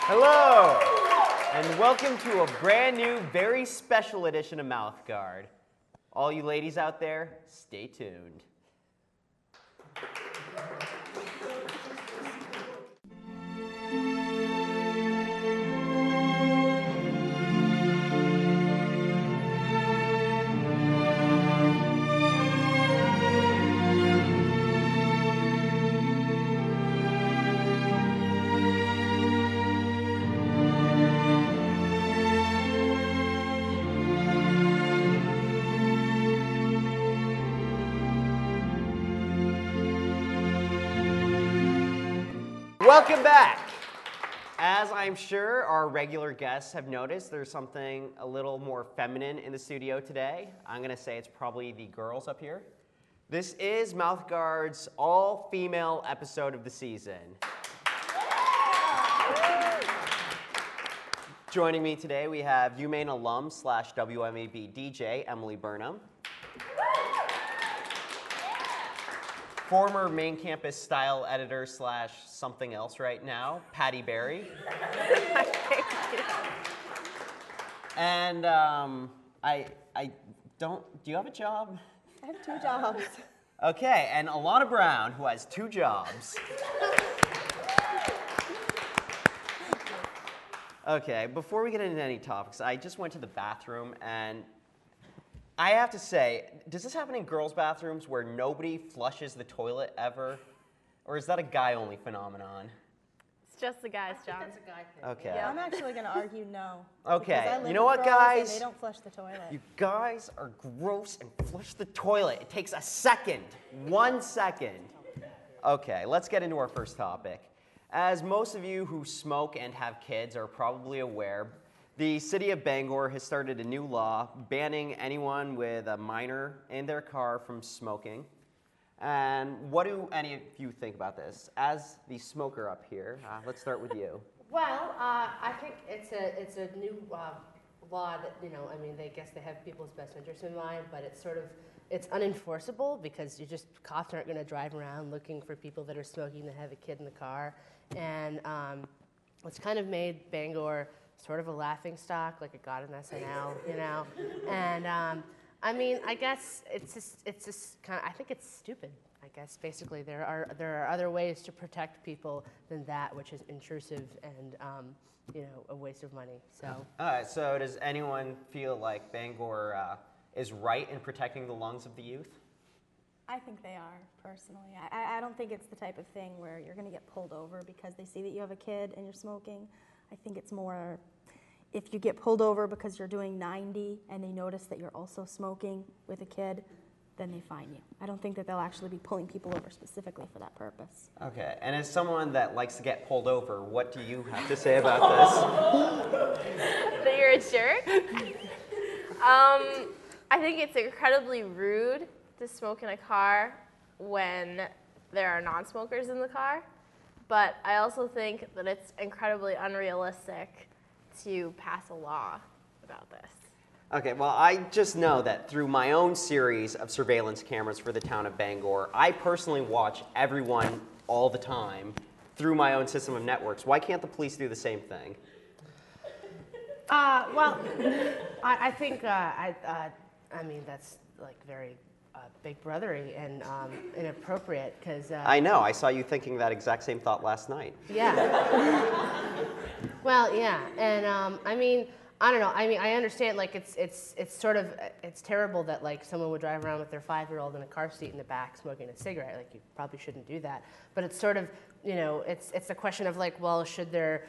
Hello, and welcome to a brand new, very special edition of Mouthguard. All you ladies out there, stay tuned. Welcome back. As I'm sure our regular guests have noticed, there's something a little more feminine in the studio today. I'm going to say it's probably the girls up here. This is Mouthguard's all-female episode of the season. Joining me today, we have UMaine alum / WMAB DJ, Emily Burnham. Former main campus style editor / something else right now, Patty Berry. And do you have a job? I have 2 jobs. Okay, and Alana Brown, who has 2 jobs. Okay, before we get into any topics, I just went to the bathroom and I have to say, does this happen in girls' bathrooms where nobody flushes the toilet ever? Or is that a guy-only phenomenon? It's just the guy's job. It's a guy thing. Okay. Yeah, I'm actually going to argue no. Okay, you know what, guys? They don't flush the toilet. You guys are gross and flush the toilet. It takes a second. 1 second. Okay, let's get into our first topic. As most of you who smoke and have kids are probably aware, the city of Bangor has started a new law banning anyone with a minor in their car from smoking. And what do any of you think about this? As the smoker up here, let's start with you. Well, I think it's a new law that, I guess they have people's best interests in mind, but it's unenforceable because cops aren't going to drive around looking for people that are smoking that have a kid in the car. And it's kind of made Bangor sort of a laughing stock, like it got an SNL, And I guess it's just kind of, I think it's stupid. I guess basically there are other ways to protect people than that, which is intrusive and a waste of money. So. All right. So does anyone feel like Bangor is right in protecting the lungs of the youth? I think they are, personally. I don't think it's the type of thing where you're going to get pulled over because they see that you have a kid and you're smoking. I think it's more if you get pulled over because you're doing 90 and they notice that you're also smoking with a kid, then they fine you. I don't think that they'll actually be pulling people over specifically for that purpose. Okay, and as someone that likes to get pulled over, what do you have to say about this? That you're a jerk? I think it's incredibly rude to smoke in a car when there are non-smokers in the car, but I also think that it's incredibly unrealistic to pass a law about this. Okay, well, I just know that through my own series of surveillance cameras for the town of Bangor, I personally watch everyone all the time through my own system of networks. Why can't the police do the same thing? Well, I think, that's like very big brothery and inappropriate because... I know, I saw you thinking that exact same thought last night. Yeah. Well, yeah, and I don't know. I understand. Like, it's terrible that like someone would drive around with their 5-year-old in a car seat in the back smoking a cigarette. Like, you probably shouldn't do that. But it's sort of, it's a question of like, well, should there,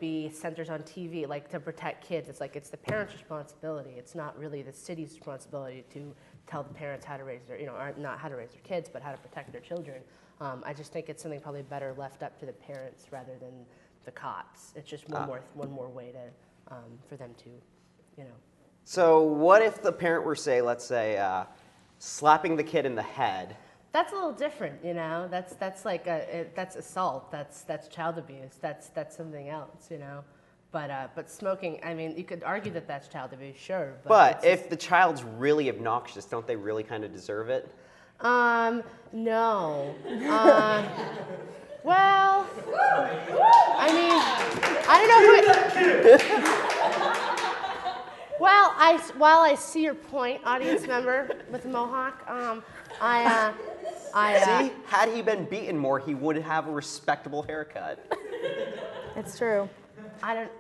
be centers on TV like to protect kids? It's like it's the parents' responsibility. It's not really the city's responsibility to tell the parents how to raise their, or not how to raise their kids, but how to protect their children. I just think it's something probably better left up to the parents rather than the cops. It's just one more way to for them to, So what if the parent were, let's say, slapping the kid in the head? That's a little different, That's like that's assault. That's child abuse. That's something else, But smoking, you could argue that that's child abuse, sure. But if the child's really obnoxious, don't they really kind of deserve it? No. Well, I don't know who. While I see your point, audience member with the mohawk, See, had he been beaten more, he would have a respectable haircut. It's true. I don't,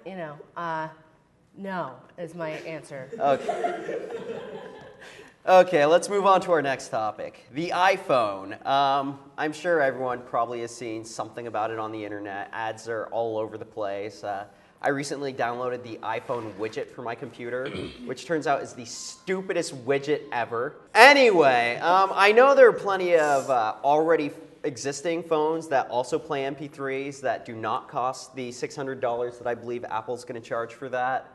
no is my answer. Okay. Okay, let's move on to our next topic, the iPhone. I'm sure everyone probably has seen something about it on the internet. Ads are all over the place. I recently downloaded the iPhone widget for my computer, which turns out is the stupidest widget ever. Anyway, I know there are plenty of already existing phones that also play MP3s that do not cost the $600 that I believe Apple's going to charge for that.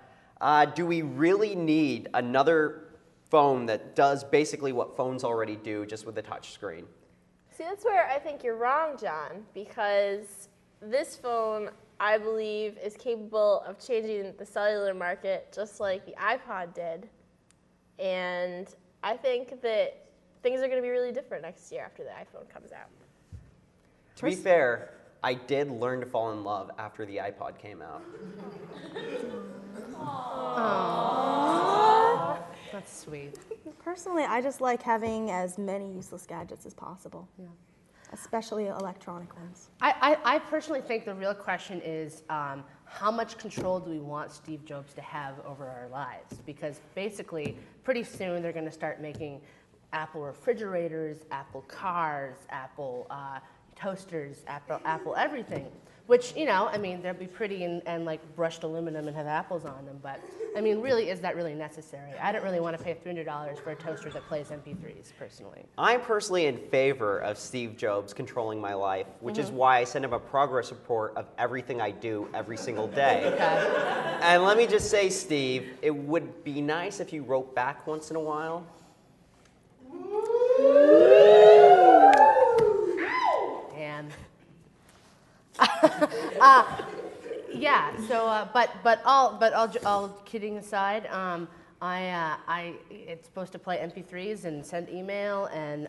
Do we really need another phone that does basically what phones already do, just with a touch screen? See, that's where I think you're wrong, John, because this phone, I believe, is capable of changing the cellular market just like the iPod did. And I think that things are going to be really different next year after the iPhone comes out. To be fair, I did learn to fall in love after the iPod came out. Aww. That's sweet. Personally, I just like having as many useless gadgets as possible. Yeah. Especially electronic ones. I personally think the real question is how much control do we want Steve Jobs to have over our lives? Because basically, pretty soon they're going to start making Apple refrigerators, Apple cars, Apple toasters, Apple everything. Which, I mean, they'll be pretty and like brushed aluminum and have apples on them. But, I mean, really, is that really necessary? I don't really want to pay $300 for a toaster that plays MP3s, personally. I'm personally in favor of Steve Jobs controlling my life, which is why I send him a progress report of everything I do every single day. Okay. And let me just say, Steve, it would be nice if you wrote back once in a while. Damn. Yeah. So, but all kidding aside, it's supposed to play MP3s and send email, and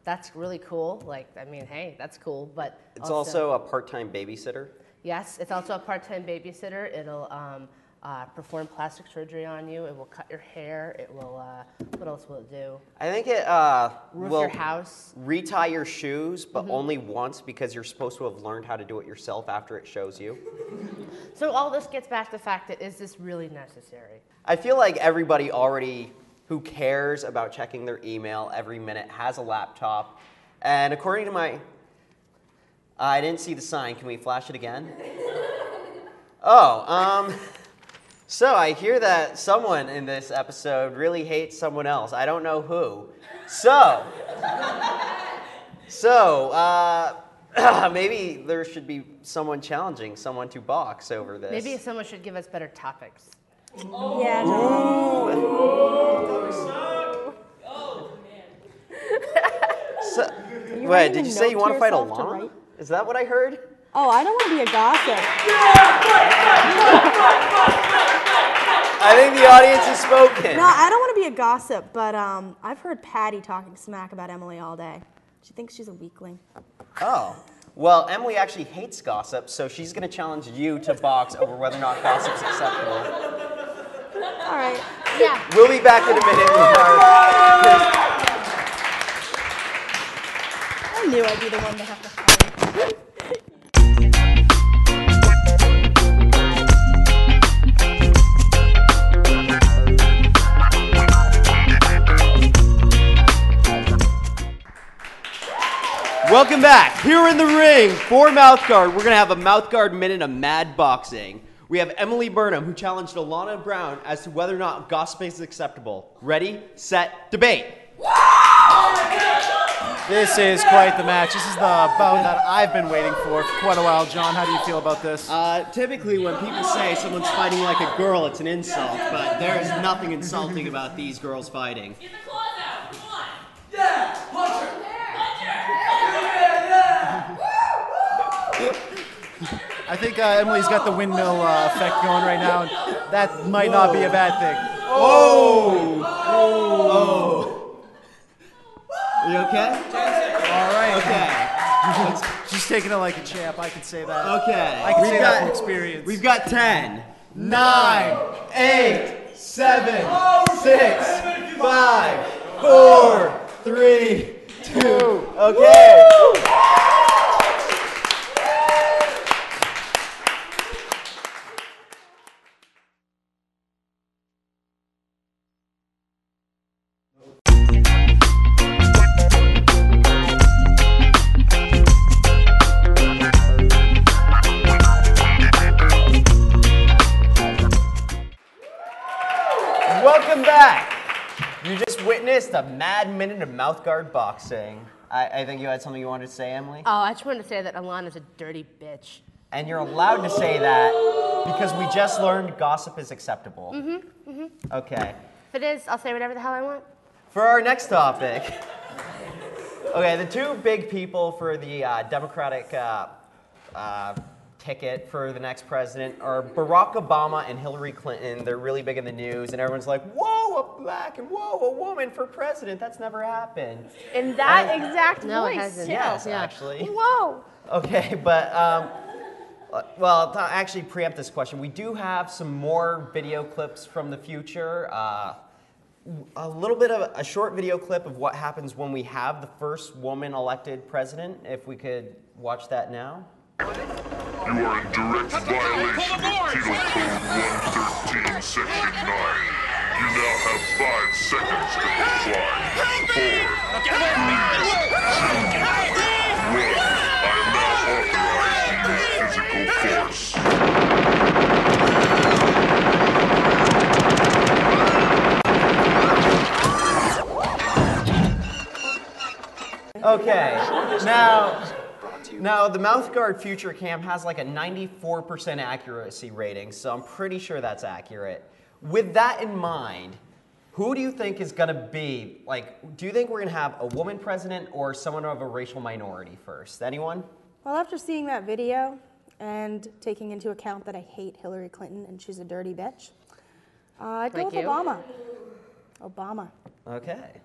that's really cool. Like, I mean, hey, that's cool. But It's also a part-time babysitter. yes, it's also a part-time babysitter. It'll perform plastic surgery on you. It will cut your hair. It will. What else will it do? I think it Roof will your house. retie your shoes, but only once, because you're supposed to have learned how to do it yourself after it shows you. So all this gets back to the fact that is this really necessary? I feel like everybody already who cares about checking their email every minute has a laptop. And according to my... I didn't see the sign. Can we flash it again? So I hear that someone in this episode really hates someone else. I don't know who. Maybe there should be someone challenging someone to box over this. Maybe someone should give us better topics. Yeah, Wait, did you say you want to fight Alana? Is that what I heard? Oh, I don't want to be a gossip. I think the audience has spoken. No, I don't want to be a gossip, but I've heard Patty talking smack about Emily all day. She thinks she's a weakling. Oh. Well, Emily actually hates gossip, so she's going to challenge you to box over whether or not gossip's acceptable. All right. Yeah. We'll be back in a minute with our... I knew I'd be the one to have to fight. Welcome back. Here in the ring for Mouthguard, we're going to have a Mouthguard minute of mad boxing. We have Emily Burnham, who challenged Alana Brown as to whether or not gossip is acceptable. Ready, set, debate. This is quite the match. This is the bout that I've been waiting for quite a while. John, how do you feel about this? Typically, when people say someone's fighting like a girl, it's an insult, but there is nothing insulting about these girls fighting. Get the claws out! Come on! Yeah! Punch her! I think Emily's got the windmill effect going right now, and that might not be a bad thing. Oh! You okay? All right. Okay. She's taking it like a champ. I can say that. Okay. I can say that from experience. We've got 10, 9, 8, 7, 6, 5, 4, 3, 2. Okay. Welcome back. You just witnessed a mad minute of Mouthguard boxing. I think you had something you wanted to say, Emily? Oh, I just wanted to say that Alana's a dirty bitch. And you're allowed to say that because we just learned gossip is acceptable. Okay. If it is, I'll say whatever the hell I want. For our next topic, okay, the two big people for the Democratic ticket for the next president are Barack Obama and Hillary Clinton. They're really big in the news, and everyone's like, whoa, a black and whoa, a woman for president. That's never happened. In that exact No, it voice, hasn't. too. Yes, Yeah. actually. Whoa. Okay, but, well, to actually preempt this question, we do have some more video clips from the future. A little bit of a short video clip of what happens when we have the first woman elected president. If we could watch that now. You are in direct violation of Penal Code 113, Section 9. You now have 5 seconds to comply. 4, 3, 2, 1. I am now authorized to use physical force. Okay, now the Mouthguard Future Cam has like a 94% accuracy rating, so I'm pretty sure that's accurate. With that in mind, who do you think is gonna be, like, do you think we're gonna have a woman president or someone of a racial minority first? Anyone? Well, after seeing that video and taking into account that I hate Hillary Clinton and she's a dirty bitch, I'd go Like with you? Obama. Obama. Okay.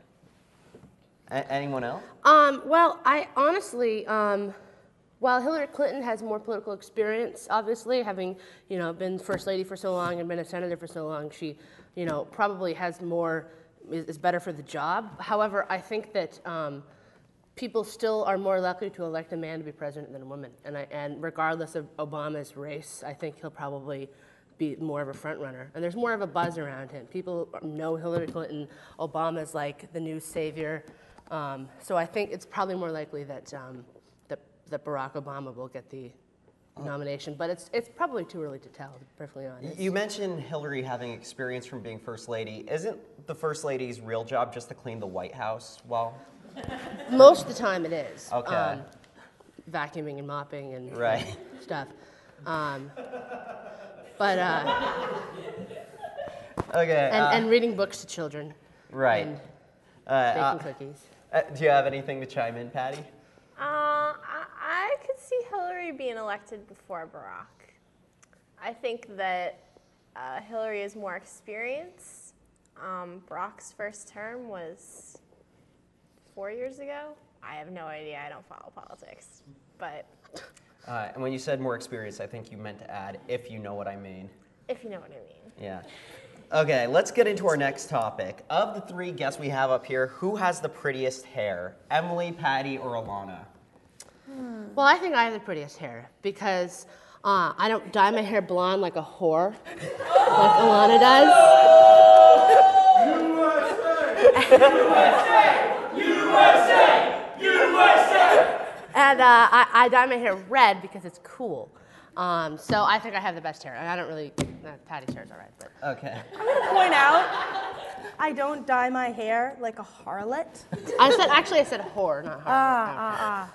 Anyone else? Well, I honestly, while Hillary Clinton has more political experience, obviously, having, been First Lady for so long and been a senator for so long, she, probably has more, is better for the job. However, I think that people still are more likely to elect a man to be president than a woman. And regardless of Obama's race, I think he'll probably be more of a front runner. And there's more of a buzz around him. People know Hillary Clinton. Obama's like the new savior. So I think it's probably more likely that that Barack Obama will get the nomination, but it's probably too early to tell, to be perfectly honest. You mentioned Hillary having experience from being First Lady. Isn't the First Lady's real job just to clean the White House? Well, Most of the time it is. Okay. Vacuuming and mopping and Right. stuff. Okay. And reading books to children. Right. And baking cookies. Do you have anything to chime in, Patty? I could see Hillary being elected before Barack. I think that Hillary is more experienced. Barack's first term was 4 years ago. I have no idea. I don't follow politics. But And when you said more experience, I think you meant to add, if you know what I mean. if you know what I mean. Yeah. Okay, let's get into our next topic. Of the three guests we have up here, who has the prettiest hair? Emily, Patty, or Alana? Well, I think I have the prettiest hair because I don't dye my hair blonde like a whore, like Alana does. And I dye my hair red because it's cool. So I think I have the best hair. And I don't really, Patty's hair's all right, but. Okay. I'm going to point out, I don't dye my hair like a harlot. I said whore, not harlot.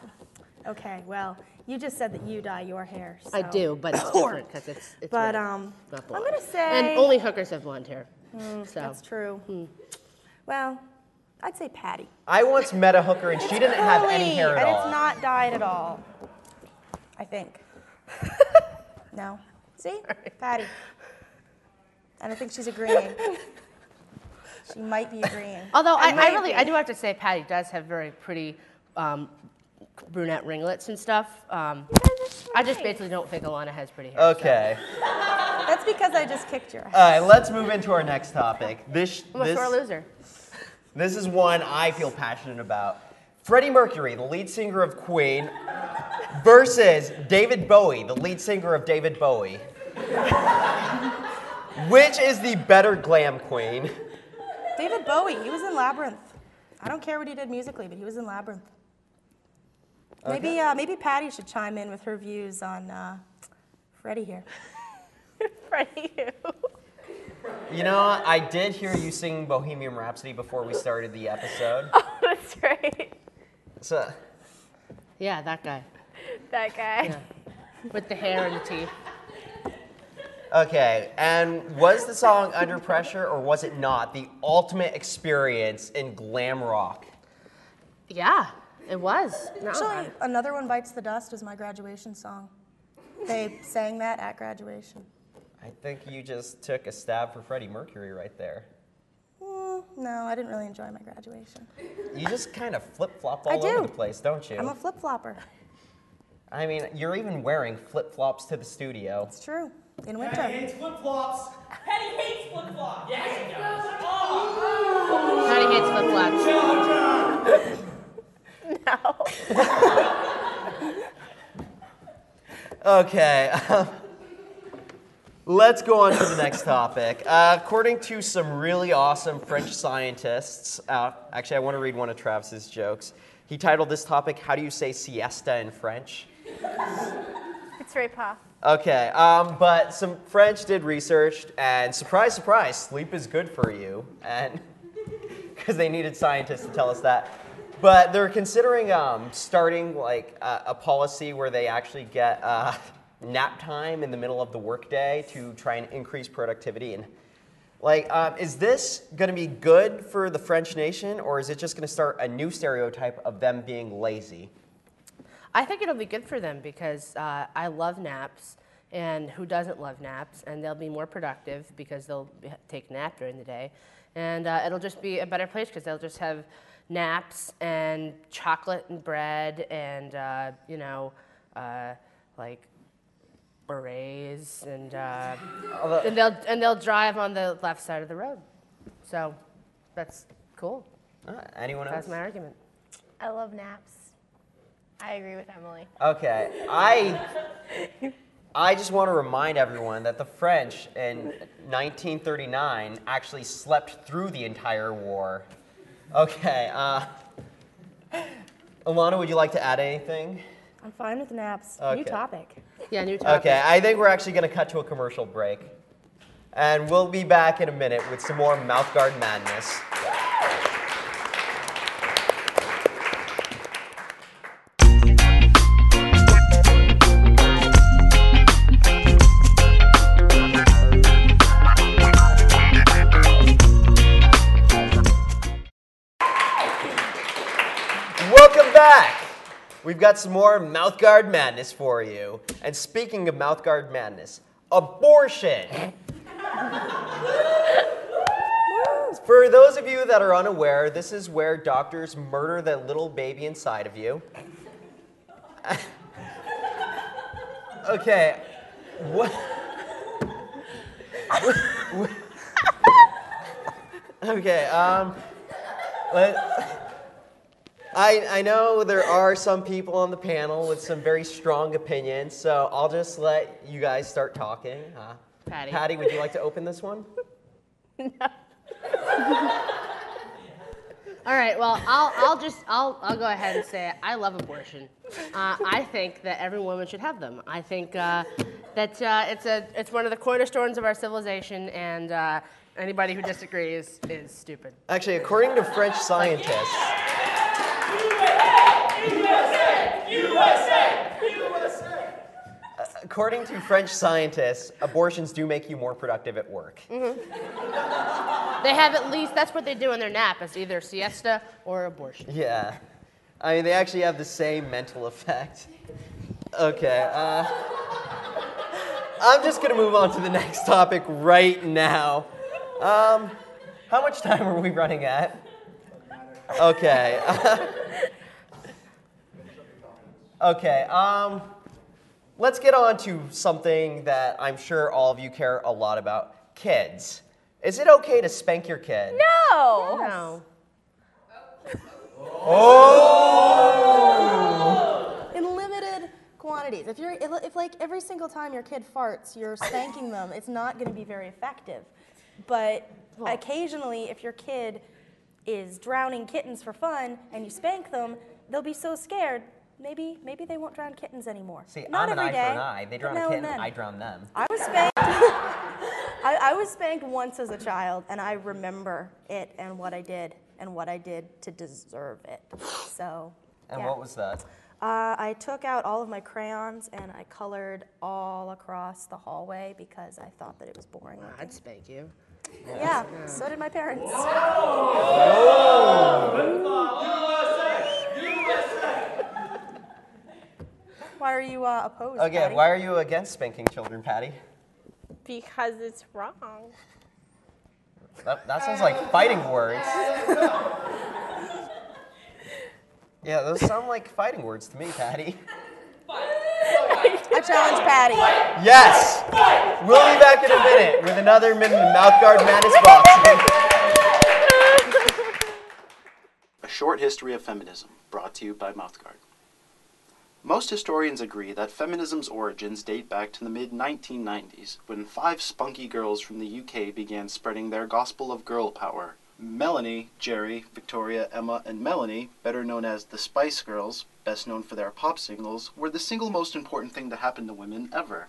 Okay, well, you just said that you dye your hair. So. I do, but it's different because it's But red, I'm not blonde. going to say. And only hookers have blonde hair. So. That's true. Well, I'd say Patty. I once met a hooker and she didn't have any hair at and all. it's not dyed at all. I think. No? See? Patty. And I think she's agreeing. She might be agreeing. Although I might really, be. I do have to say Patty does have very pretty brunette ringlets and stuff. I just basically don't think Alana has pretty hair. Okay. That's because I just kicked your ass. All right, let's move into our next topic. I'm a sore loser. This is one I feel passionate about. Freddie Mercury, the lead singer of Queen, versus David Bowie, the lead singer of David Bowie. Which is the better glam queen? David Bowie, he was in Labyrinth. I don't care what he did musically, but he was in Labyrinth. Okay. Maybe Patty should chime in with her views on Freddie here. Freddie who? You know, I did hear you sing Bohemian Rhapsody before we started the episode. Oh, that's right. So, Yeah, that guy. That guy. Yeah. With the hair and the teeth. okay, and was the song Under Pressure or was it not the ultimate experience in glam rock? Yeah, it was. No, Actually, Another One Bites the Dust was my graduation song. They sang that at graduation. I think you just took a stab for Freddie Mercury right there. No, I didn't really enjoy my graduation. You just kind of flip-flop I all do. over the place, don't you? I'm a flip-flopper. I mean, you're even wearing flip-flops to the studio. It's true. In winter. Patty hates flip-flops. Patty hates flip-flops. Yes, he does. Patty hates flip-flops. No. Okay, let's go on to the next topic. According to some really awesome French scientists, actually I want to read one of Travis's jokes. He titled this topic, "How do you say siesta in French?" It's repas. Okay, but some French did research, and surprise, surprise, sleep is good for you, and because they needed scientists to tell us that. But they're considering starting like a policy where they actually get nap time in the middle of the workday to try and increase productivity. And like, is this going to be good for the French nation, or is it just going to start a new stereotype of them being lazy? I think it'll be good for them because I love naps, and who doesn't love naps? And they'll be more productive because they'll take a nap during the day. And it'll just be a better place because they'll just have naps and chocolate and bread and, like berets and they'll drive on the left side of the road. So that's cool. Anyone else? That's my argument. I love naps. I agree with Emily. Okay, I just want to remind everyone that the French in 1939 actually slept through the entire war. Okay, Alana, would you like to add anything? I'm fine with naps. Okay. New topic. Yeah, new topic. Okay, I think we're actually going to cut to a commercial break. And we'll be back in a minute with some more Mouthguard madness. Welcome back! We've got some more Mouthguard madness for you. And speaking of Mouthguard madness, abortion! For those of you that are unaware, this is where doctors murder the little baby inside of you. Okay, what? Okay, I know there are some people on the panel with some very strong opinions, so I'll just let you guys start talking. Patty. Would you like to open this one? No. All right. Well, I'll go ahead and say it. I love abortion. I think that every woman should have them. I think that it's one of the cornerstones of our civilization, and anybody who disagrees is stupid. Actually, according to French scientists, according to French scientists, abortions do make you more productive at work. Mm-hmm. They have at least, that's what they do in their nap. It's either siesta or abortion. Yeah. I mean, they actually have the same mental effect. Okay. I'm just going to move on to the next topic right now. How much time are we running at? Okay. Okay, let's get on to something that I'm sure all of you care a lot about. Kids. Is it okay to spank your kid? No. No. Oh! In limited quantities. If like every single time your kid farts, you're spanking them, it's not going to be very effective. But occasionally, if your kid is drowning kittens for fun and you spank them, they'll be so scared. Maybe they won't drown kittens anymore. See, not I'm an every eye day, for an eye. They but drown now a and kitten, then. I drown them. I was spanked. I was spanked once as a child, and I remember it and what I did to deserve it. So. And yeah. what was that? I took out all of my crayons and I colored all across the hallway because I thought that it was boring. I'd spank you. Yeah, so did my parents. Why are you opposed? Okay, Patty? why are you against spanking children, Patty? Because it's wrong. That sounds like fighting words. Yeah, those sound like fighting words to me, Patty. I challenge Patty. Yes! We'll be back in a minute with another minute of Mouthguard Madness Boxing. A short history of feminism, brought to you by Mouthguard. Most historians agree that feminism's origins date back to the mid-1990s, when 5 spunky girls from the UK began spreading their gospel of girl power. Melanie, Jerry, Victoria, Emma, and Melanie, better known as the Spice Girls, best known for their pop singles, were the single most important thing to happen to women ever.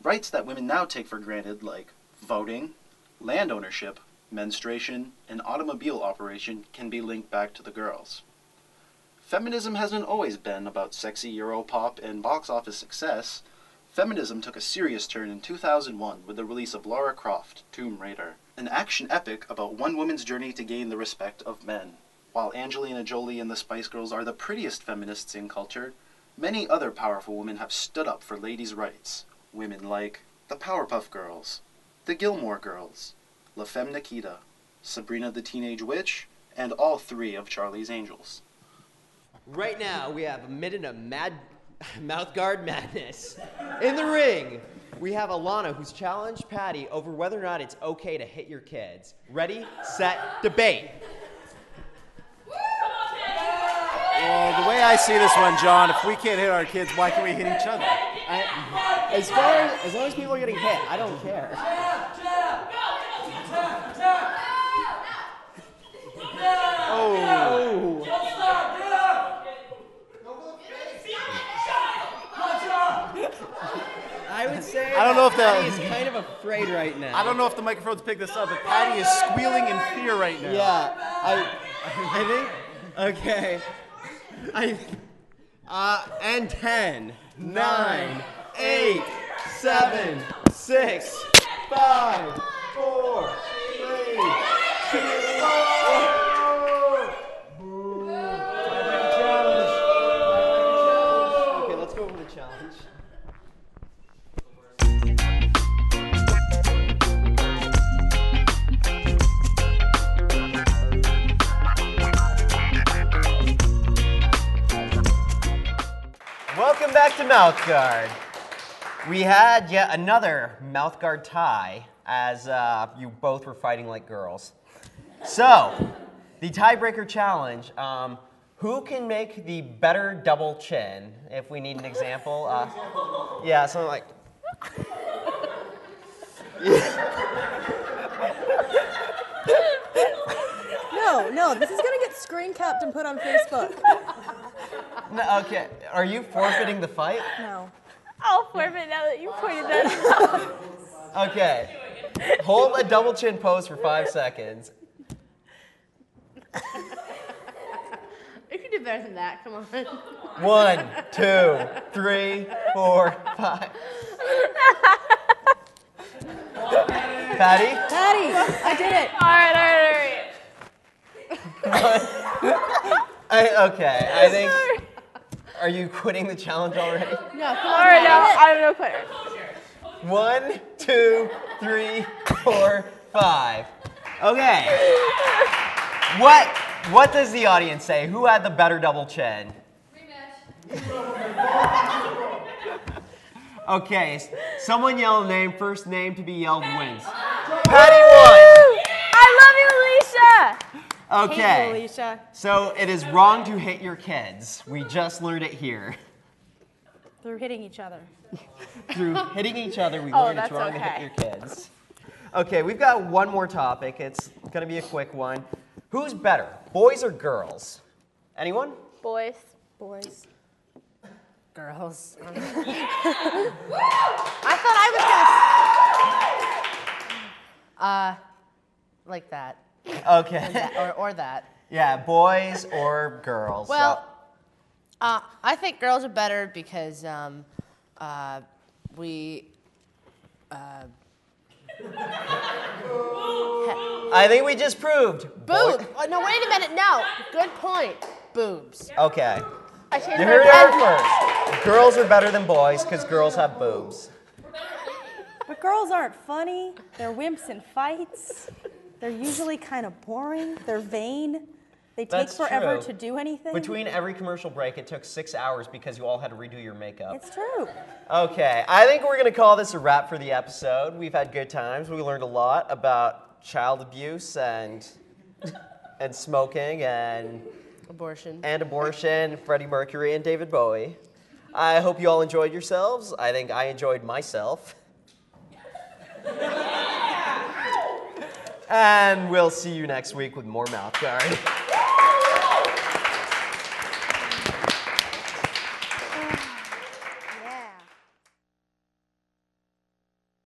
Rights that women now take for granted, like voting, land ownership, menstruation, and automobile operation, can be linked back to the girls. Feminism hasn't always been about sexy Europop and box office success. Feminism took a serious turn in 2001 with the release of Lara Croft, Tomb Raider, an action epic about one woman's journey to gain the respect of men. While Angelina Jolie and the Spice Girls are the prettiest feminists in culture, many other powerful women have stood up for ladies' rights. Women like the Powerpuff Girls, the Gilmore Girls, La Femme Nikita, Sabrina the Teenage Witch, and all 3 of Charlie's Angels. Right now, we have a minute of Mouthguard Madness. In the ring, we have Alana, who's challenged Patty over whether or not it's okay to hit your kids. Ready, set, debate. Well, the way I see this one, John, if we can't hit our kids, why can't we hit each other? As long as people are getting hit, I don't care. Oh. I would say I don't know if Patty's kind of afraid right now. I don't know if the microphones pick this up, but Patty is squealing in fear right now. Yeah, I think. Okay. And 10, 9, 8, 7, 6, 5, 4, 3, 2, 1. Tiebreaker challenge. Okay, let's go over the challenge. Welcome back to Mouthguard. We had yet another Mouthguard tie as you both were fighting like girls. So, the tiebreaker challenge, who can make the better double chin? If we need an example. Yeah, something like... No, this is gonna get screen capped and put on Facebook. No, okay, are you forfeiting the fight? No. I'll forfeit now that you pointed that out. Okay. Hold a double chin pose for 5 seconds. You can do better than that. Come on. 1, 2, 3, 4, 5. Patty? Patty, I did it. All right. Okay, I think. Are you quitting the challenge already? No, come All on. right, now I'm no quitter. 1, 2, 3, 4, 5. Okay. What does the audience say? Who had the better double chin? Okay, someone yell a name. First name to be yelled wins. Patty won. I love you, Alicia. Okay. Hate you, Alicia. So it is wrong to hit your kids. We just learned it here. They're hitting each other. Through hitting each other, we Oh, learned it's that's wrong to okay. hit your kids. Okay, we've got one more topic. It's gonna be a quick one. Who's better, boys or girls? Anyone? Boys. Boys. Girls. I thought I was gonna. Like that. Okay. Or that. Yeah, boys or girls. Well, I think girls are better because we. I think we just proved. Boobs. Oh, no, wait a minute. No. Good point. Boobs. Okay. I changed You my heard it mind. here first. Girls are better than boys because girls have boobs. But girls aren't funny. They're wimps in fights. They're usually kind of boring. They're vain. They take That's forever true. to do anything. Between every commercial break, it took 6 hours because you all had to redo your makeup. It's true. Okay, I think we're going to call this a wrap for the episode. We've had good times. We learned a lot about child abuse and smoking and Abortion. Freddie Mercury and David Bowie. I hope you all enjoyed yourselves. I think I enjoyed myself. And we'll see you next week with more Mouthguard.